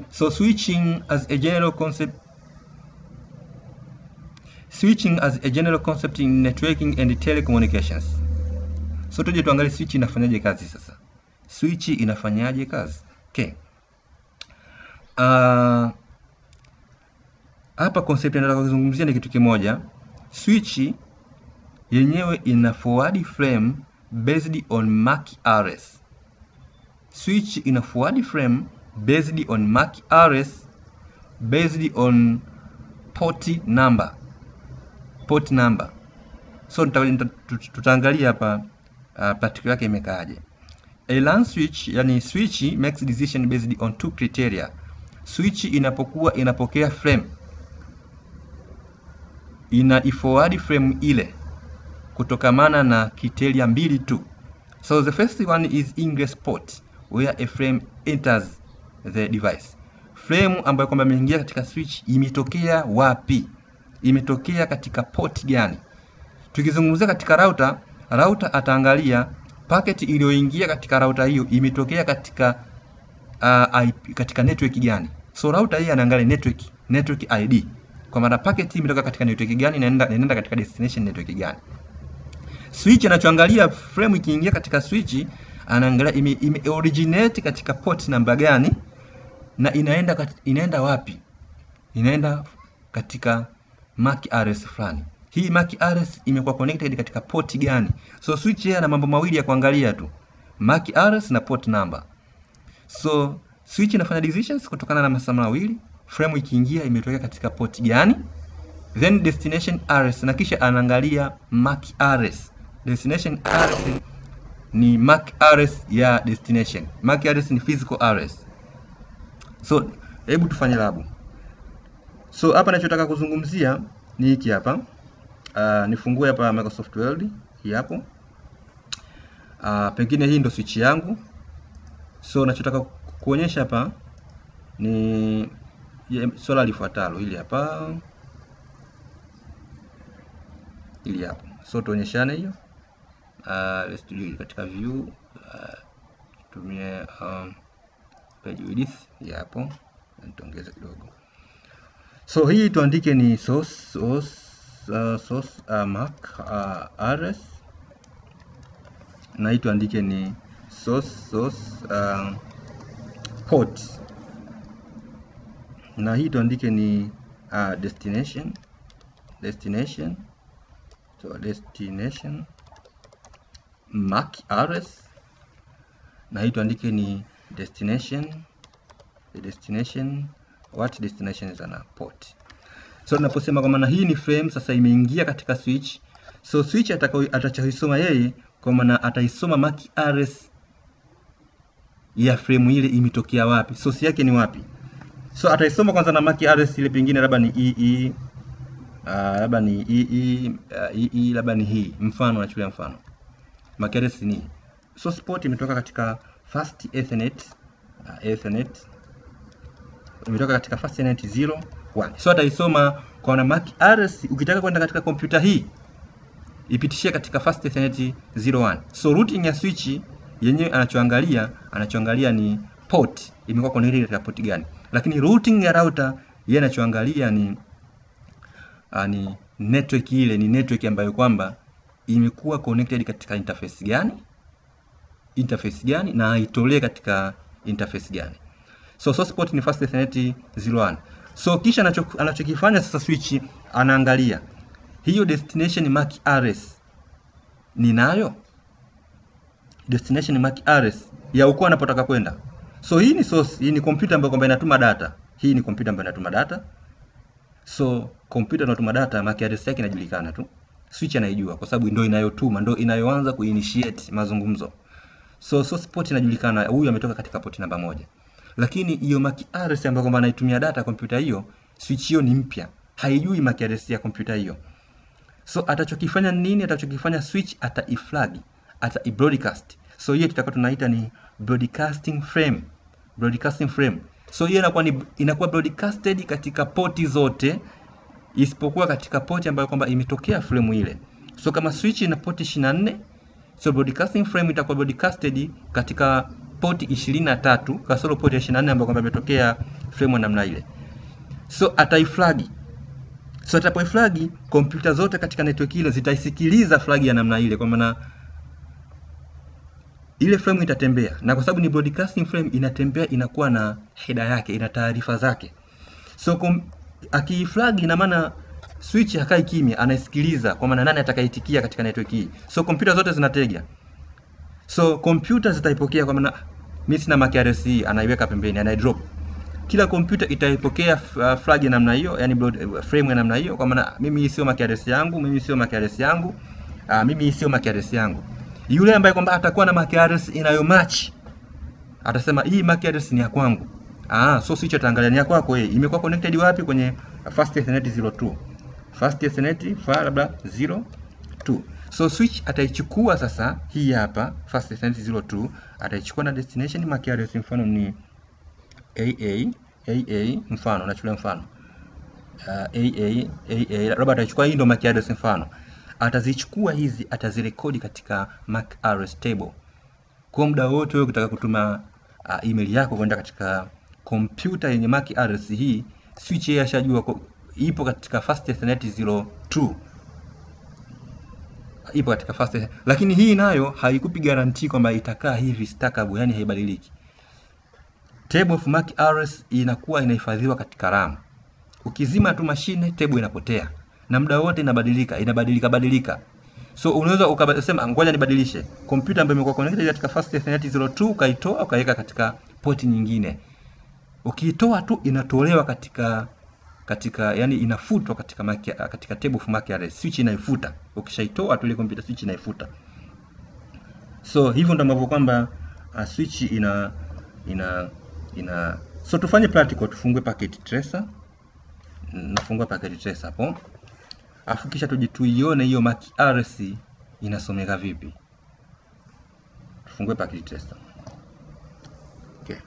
So switching as a general concept in networking and telecommunications. So tuje tuangalie switch inafanyaje kazi sasa. Switch inafanyaje kazi? Okay. Hapa concept nataka kuzungumzia ni kitu kimoja. Switch yenyewe ina forward frame based on MAC address. Switch ina forward frame based on MAC address based on port number. So tutaangalia hapa practical yake imekaaje. A LAN switch, yani switch makes decision based on two criteria. Switch inapokuwa inapokea frame, ina forward frame ile kutokamana na criteria mbili tu. So the first one is ingress port, where a frame enters the device. Frame ambayo kwamba imeingia katika switch imetokea wapi? Imetokea katika port gani? Tukizungumzia katika router ataangalia packet iliyoingia katika router hiyo imetokea katika katika network gani. So router hii anaangalia network ID. Kwa maana packet imetoka katika network gani inaenda katika destination network gani. Switch anachoangalia frame ikiingia katika switch anaangalia ime originate katika port number gani na inaenda wapi? Inaenda katika MAC address fulani. Hii MAC address imekuwa connected katika port gani? So switch yana mambo mawili ya kuangalia tu, MAC address na port number. So switch inafanya decisions kutokana na masaa mawili, frame ikiingia imetokea katika port gani, then destination address, na kisha anaangalia MAC address. Destination address ni MAC address ya destination. MAC address ni physical address. So hebu tufanye labu. So hapa ninachotaka kuzungumzia ni hiki hapa. Nifungue hapa Microsoft Word hii hapo. Pengine hii ndo switch yangu. So ninachotaka kuonyesha hapa ni swala lifuatalo, hili hapa. Hili hapo. So tuonyeshane hiyo. Let's do katika view, tumie page width hii hapo. Nitaongeza kidogo. So hii tuandike ni source MAC address, na hii tuandike ni source port, na hii tuandike ni destination. So destination MAC address, na hii tuandike ni destination what destination is ana port. So tunaposema kwa maana hii ni frame sasa imeingia katika switch. So switch atachoisoma yeye kwa maana ataisoma MAC address ya frame ile imetokea wapi, source yake ni wapi. So ataisoma kwanza na MAC address ile, pengine labda ni EE, labda ni EE, labda ni hii. Mfano nachukulia mfano. MAC address ni source port imetoka katika fast Ethernet, imetoka katika fast Ethernet 01. So ataisoma kwa na MAC address. Ukitaka kwenda katika kompyuta hii ipitishie katika fast Ethernet 01. So routing ya switch yenyewe anachoangalia ni port imekuwa connected katika port gani. Lakini routing ya router yeye anachoangalia ni network ile, ni network ambayo kwamba imekuwa connected katika interface gani na itolee katika interface gani. So source port ni fast Ethernet 01. So kisha anachokifanya sasa switch anaangalia hiyo destination MAC address ninayo, destination MAC address ya uko anapotaka kwenda. So hii ni source, hii ni computer ambayo kwamba inatuma data. Hii ni computer ambayo inatuma data. So computer inatuma data, MAC address yake inajulikana tu. Switch anaijua kwa sababu ndio inayotuma, ndio inayoanza kuinitiate mazungumzo. So source port inajulikana, huyu ametoka katika port namba 1. Lakini hiyo MAC address ambayo kwamba anaitumia data computer hiyo, switch hiyo ni mpya, haijui MAC address ya computer hiyo. So atachokifanya nini? Atachokifanya switch ata-iflag, ata-broadcast. So hiyo tutakuwa tunaita ni broadcasting frame. So hiyo inakuwa broadcasted katika port zote isipokuwa katika port ambayo kwamba imetokea frame ile. So kama switch ina port 24, so broadcasting frame itakuwa broadcasted katika port 23 kasoro port ya 24 ambayo kwamba imetokea frame ya namna ile. So ataiflag. So atapoiflag, kompyuta zote katika network ile zitaisikiliza flag ya namna ile, kwa maana ile frame itatembea, na kwa sababu ni broadcasting frame inatembea, inakuwa na header yake, ina taarifa zake. So akiflag, ina maana switch hakai kimya, anaisikiliza kwa maana nani atakayeitikia katika network hii. So kompyuta zote zinatega. So kompyuta zitaipokea kwa maana mimi sina MAC address hii, anaiweka pembeni, anaidrop. Kila kompyuta itaipokea flag ya namna hiyo, yani frame ya namna hiyo, kwa maana mimi sio MAC address yangu, mimi sio MAC address yangu, mimi sio MAC address yangu. Yule ambaye kwamba atakuwa na MAC address inayo match atasema hii MAC address ni ya kwangu. So switch ataangalia ni ya kwako wewe, imekuwa connected wapi? Kwenye first Ethernet 02. First Ethernet labda 02. So switch ataichukua sasa hii hapa first Ethernet 02, ataichukua na destination MAC address, mfano ni AA, mfano nachukulia mfano AA, labda atachukua hii ndo MAC address mfano. Atazichukua hizi, atazirekodi katika MAC address table. Kwa muda wote wewe ukitaka kutuma email yako kwenda katika kompyuta yenye MAC address hii, switch yeye ashajua ipo katika first Ethernet 02. Ipo katika first, lakini hii nayo haikupi guarantee kwamba itakaa hivi stackable, yani haibadiliki. Table of MAC address inakuwa inahifadhiwa katika RAM. Ukizima tu mashine, table inapotea. Na muda wote inabadilika. So unaweza ukasema ngoja nibadilishe. Kompyuta ambayo imekuwa connected katika first Ethernet 02 ukaitoa ukaweka katika port nyingine. Ukiitoa tu inatolewa katika yani inafutwa katika table of MAC address. Switch inaifuta. Ukishaitoa tu ile kompyuta, switch inaifuta. So hivyo ndio ambavyo kwamba switch ina so tufanye practical, tufungue packet tracer. Nafungua packet tracer hapo. Afu kisha tuione hiyo MAC address inasomeka vipi. Tufungue packet tracer. Okay.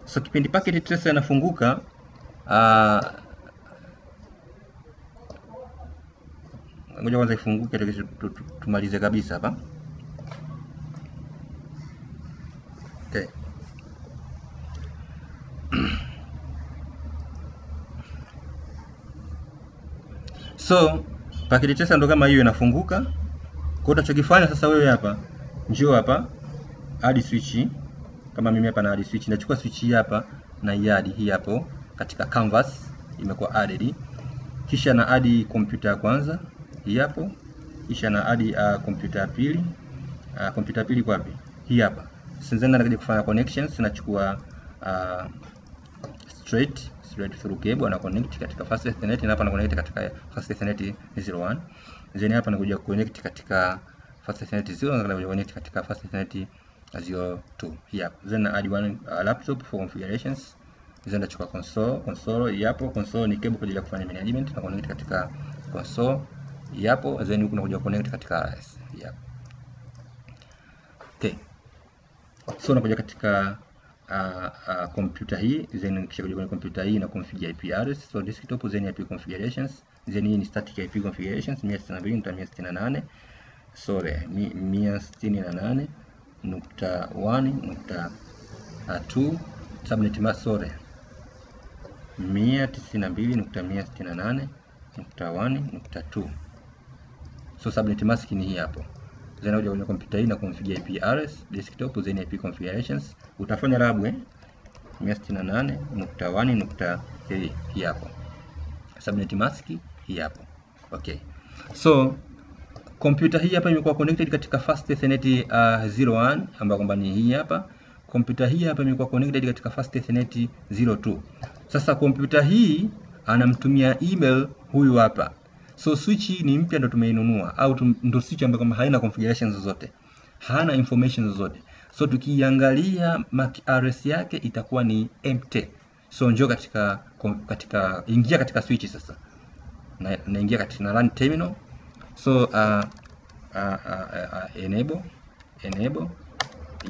So kipindi packet tracer inafunguka, ngoja kwanza ifunguke tumalize kabisa hapa. Okay. So packet tracer ndo kama hiyo inafunguka. Kwa utachokifanya sasa wewe hapa, njoo hapa add switch. Kama mimi hapa na add switch, nachukua switch hii hapa na add hii hapo katika canvas, imekuwa added. Kisha na add kompyuta ya kwanza hii hapo, kisha na add kompyuta ya pili. Kompyuta ya pili kwa wapi? Hii hapa. Sasa nakuja kufanya connections, nachukua straight through cable na connect katika first Ethernet, na hapa na connect katika first Ethernet 01. Then hapa nakuja connect katika first Ethernet 0 na nakuja connect katika first Ethernet 02. Hii hapa. Then add one laptop for configurations. Then nachukua console hapo. Console ni cable kwa ajili ya kufanya management, na connect katika console hapo. Then huku nakuja connect katika RS hapo. Okay. So nakuja katika kompyuta hii, then kisha kuja kwenye kompyuta hii na configure IP address. So desktop, then IP configurations, then hii ni static IP configurations 162.168. Sorry, 168.1.2 subnet mask, sorry, 192.168.1.2. So subnet mask ni hii hapo. Then unakuja kwenye kompyuta hii na configure IP address desktop, then IP configurations. Utafanya lab 168.1.3 hii hapo. Subnet mask hii hapo. Okay. So kompyuta hii hapa imekuwa connected katika first Ethernet 01 ambayo kwamba ni hii hapa. Kompyuta hii hapa imekuwa connected katika first Ethernet 02. Sasa kompyuta hii anamtumia email huyu hapa. So switch ni mpya, ndo tumeinunua, au ndo switch ambayo kama haina configurations zozote, hana information zozote. So tukiangalia MAC address yake itakuwa ni empty. So njoo ingia katika switch sasa. Naingia katika run terminal. So enable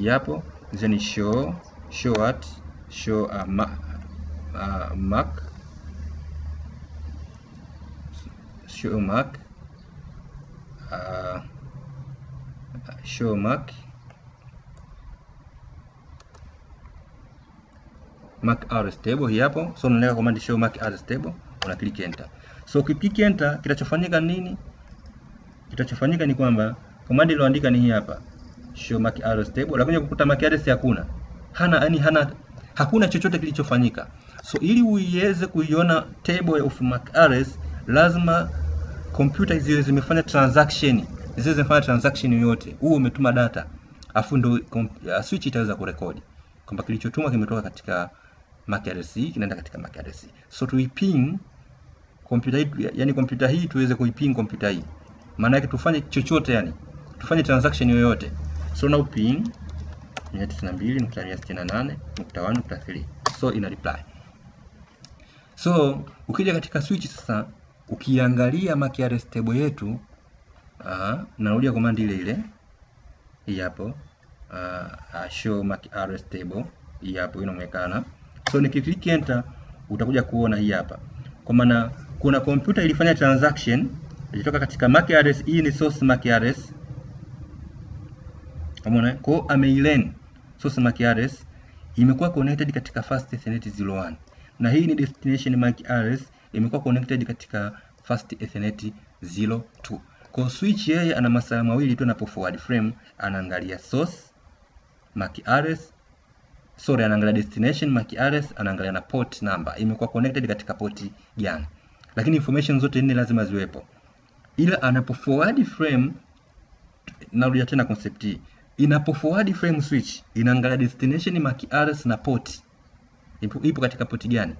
yapo, then show what, show MAC, show MAC, show MAC. MAC address table hii hapo. So unaweka command show MAC address table, una click enter. So ukiclick enter, kitachofanyika nini? Kitachofanyika ni kwamba command iliyoandika ni hii hapa, show MAC address table, lakini kukuta MAC address hakuna. Hakuna chochote kilichofanyika. So ili uiweze kuiona table of MAC address, lazima computer hizo zimefanya transaction. Hizo zimefanya transaction yoyote. Huo umetuma data. Afu ndo switch itaweza kurekodi kwamba kilichotumwa kimetoka katika MAC address hii kinaenda katika MAC address hii. So tuiping computer hii, yani computer hii tuweze kuiping computer hii. Maana yake tufanye chochote, yani tufanye transaction yoyote. So now ping 192.168.1.3. So ina reply. So ukija katika switch sasa, ukiangalia MAC address table yetu, narudia command ile ile hii hapo, show MAC address table hii hapo inaonekana. So nikiclick enter, utakuja kuona hii hapa, kwa maana kuna computer ilifanya transaction ilitoka katika MAC address. Hii ni source MAC address, umeona, kwa ameilen source MAC address imekuwa connected katika fast ethernet 01, na hii ni destination MAC address imekuwa connected katika fast ethernet 02. Kwa switch yeye ana masaa mawili tu anapo forward frame, anaangalia source MAC address, anaangalia destination MAC address, anaangalia na port number imekuwa connected katika port gani. Lakini information zote nne lazima ziwepo. Ila anapo forward frame, narudia tena concept hii, inapo forward frame switch inaangalia destination MAC address na port ipo katika port gani.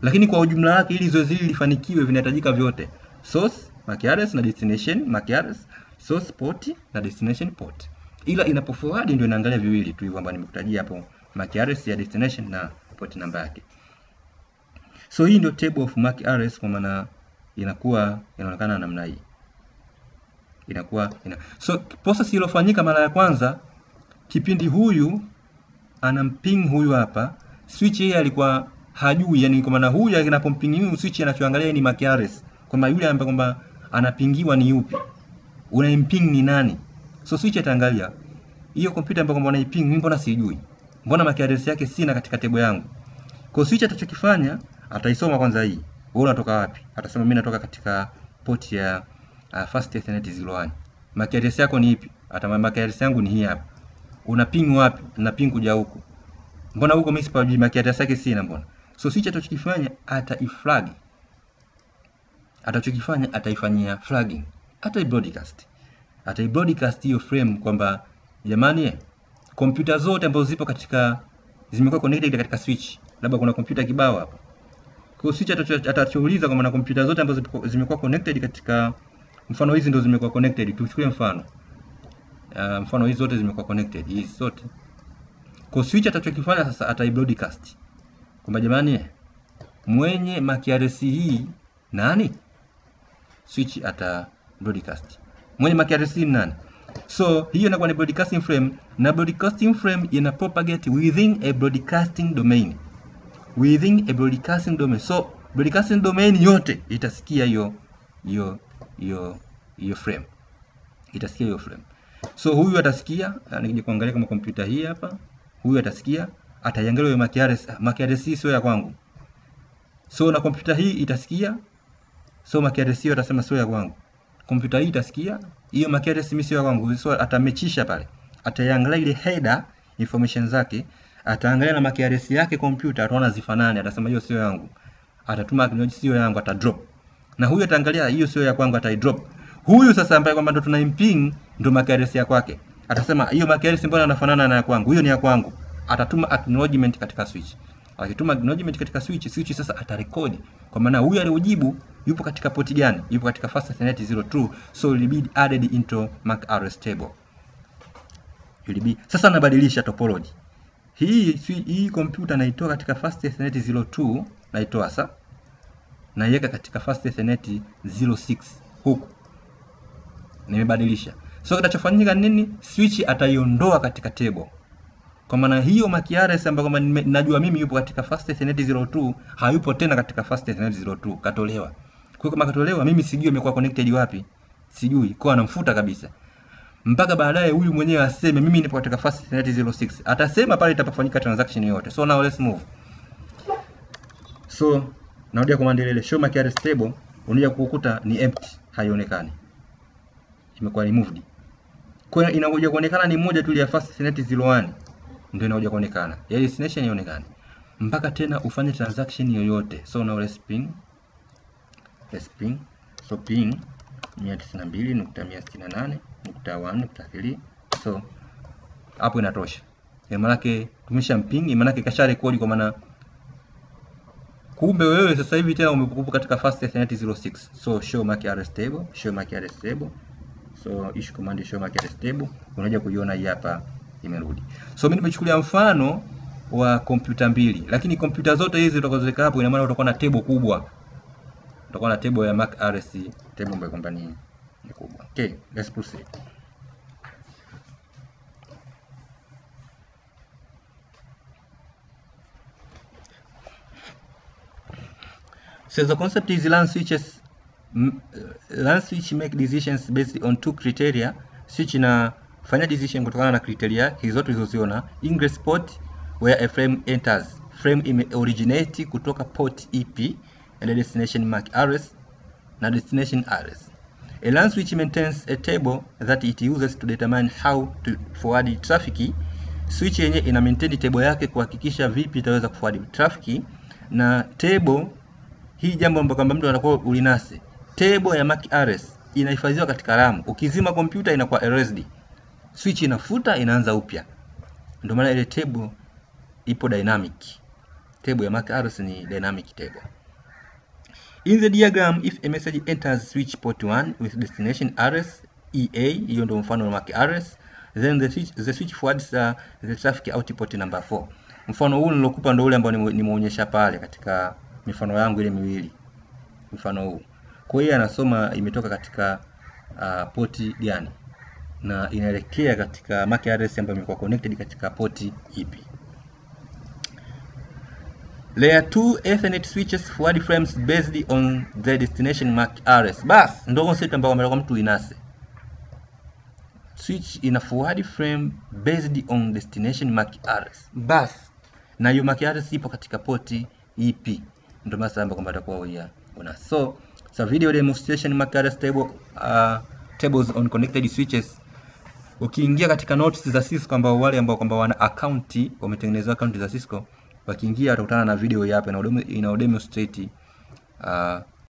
Lakini kwa ujumla wake, ili zoezi hili lifanikiwe, vinahitajika vyote: source MAC address na destination MAC address, source port na destination port. Ila inapo forward ndio inaangalia viwili tu hivyo ambavyo nimekutajia hapo, MAC address ya destination na port number yake. So hii ndio table of MAC address, kwa maana inakuwa inaonekana namna hii. So process iliyofanyika mara ya kwanza, kipindi huyu anamping huyu hapa, switch yeye alikuwa hajui, yani kwa maana huyu anapomping huyu switch anachoangalia ni MAC address, kwamba yule ambaye kwamba anapingiwa ni yupi, unaimping ni nani. So switch ataangalia hiyo computer ambayo kwamba unaiping, mimi mbona sijui, mbona MAC address yake sina katika table yangu. Kwa switch atachokifanya, ataisoma kwanza hii, wewe unatoka wapi? Atasema mimi natoka katika port ya fast ethernet 01. MAC address yako ni ipi? Atamwambia MAC address yangu ni hii hapa. Unaping wapi? Naping kuja huku. Mbona huko mimi sipajui, MAC address yake sina mbona? So switch atachokifanya, ataiflag. Atachokifanya, ataifanyia flagging. Ataibroadcast hiyo frame kwamba jamani, kompyuta zote ambazo zipo katika zimekuwa connected katika switch, labda kuna kompyuta kibao hapa. Kwa switch atachouliza kwamba na kompyuta zote ambazo zimekuwa connected katika, mfano hizi ndio zimekuwa connected, tuchukue mfano hizi zote zimekuwa connected, hizi zote. Kwa switch atachokifanya sasa, ataibroadcast kwamba jamani, mwenye MAC address hii nani? Switch ata broadcast mwenye MAC address hii nani. So hiyo inakuwa ni broadcasting frame, na broadcasting frame ina propagate within a broadcasting domain. So broadcasting domain yote itasikia hiyo frame. Itasikia hiyo frame. So huyu atasikia, nikija kuangalia kama kompyuta hii hapa, huyu atasikia, ataiangalia hiyo MAC address hii sio ya kwangu. So na kompyuta hii itasikia, so MAC address hiyo atasema sio ya kwangu. Kompyuta hii itasikia, hiyo MAC address mimi sio ya kwangu. So atamechisha pale. Ataiangalia ile header information zake, ataangalia na MAC address yake kompyuta, ataona zifanane, atasema hiyo sio yangu. Atatuma acknowledge sio yangu, atadrop. Na huyu ataangalia hiyo sio ya kwangu, ataidrop. Huyu sasa ambaye kwamba ndo tunaimping ndo MAC address ya kwake, atasema hiyo MAC address mbona inafanana na ya kwangu, hiyo ni ya kwangu. Atatuma acknowledgement katika switch. Akituma acknowledgement katika switch sasa atarekodi kwa maana huyu aliyojibu yupo katika port gani, yupo katika fast ethernet 02. So will be added into MAC address table. Sasa nabadilisha topology. Hii computer naitoa katika fast ethernet 02, naitoa sasa naiweka katika fast ethernet 06 huku. Nimebadilisha. So kitachofanyika nini? Switch ataiondoa katika table. Kwa maana hiyo MAC address ambayo kama najua mimi yupo katika fast ethernet 02, hayupo tena katika fast ethernet 02, katolewa. Kwa hiyo kama katolewa, mimi sijui imekuwa connected wapi. Sijui. Kwa anamfuta kabisa. Mpaka baadaye huyu mwenyewe aseme mimi nipo katika fast ethernet 06. Atasema pale itapofanyika transaction yote. So now let's move. So narudia command ile show MAC address table, unaja kukuta ni empty, haionekani, imekuwa removed. Kwa hiyo inakuja kuonekana ni moja tu ya first destination 01 ndio inakuja kuonekana, ya destination ionekane mpaka tena ufanye transaction yoyote. So now let's ping, so ping 192.168.1.3. so hapo inatosha. Maana yake tumeshamping, maana yake kasha record, kwa maana kumbe wewe sasa hivi tena umekupa katika first destination 06. So show MAC address table, so issue command show MAC address table, unaja kuiona hii hapa imerudi. So mimi nimechukulia mfano wa kompyuta mbili, lakini kompyuta zote hizi utakazoziweka hapo, ina maana utakuwa na table kubwa, utakuwa na table ya MAC address table ambayo kwamba ni kubwa. Okay, let's proceed. So the concept is LAN switches. LAN switch make decisions based on two criteria. Switch inafanya decision kutokana na criteria hizo tulizoziona. Ingress port where a frame enters. Frame ime originate kutoka port EP and the destination MAC address na destination address. A LAN switch maintains a table that it uses to determine how to forward traffic. Switch yenye ina maintain table yake kuhakikisha vipi itaweza kuforward traffic, na table hii jambo ambalo kwamba mtu anakuwa ulinase. Table ya MAC address inahifadhiwa katika RAM. Ukizima kompyuta inakuwa erased. Switch inafuta, inaanza upya. Ndio maana ile table ipo dynamic. Table ya MAC address ni dynamic table. In the diagram, if a message enters switch port 1 with destination address EA, hiyo ndio mfano wa MAC address, then the switch forwards the traffic out port number 4. Mfano huu nilokupa ndio ule ambao nimeonyesha pale katika mifano yangu ile miwili. Mfano huu. Kwa hiyo anasoma imetoka katika port gani na inaelekea katika MAC address ambayo imekuwa connected katika port ipi. Layer 2 Ethernet switches forward frames based on the destination MAC address. Bas ndio concept ambayo ameleka mtu inase. Switch ina forward frame based on destination MAC address. Bas na hiyo MAC address ipo katika port EP. Ndio maana kwamba atakuwa una. So video demonstration MAC address table, tables on connected switches. Ukiingia katika notes za Cisco ambao wale ambao kwamba wana account, wametengeneza account za Cisco, wakiingia watakutana na video hapa ina demonstrate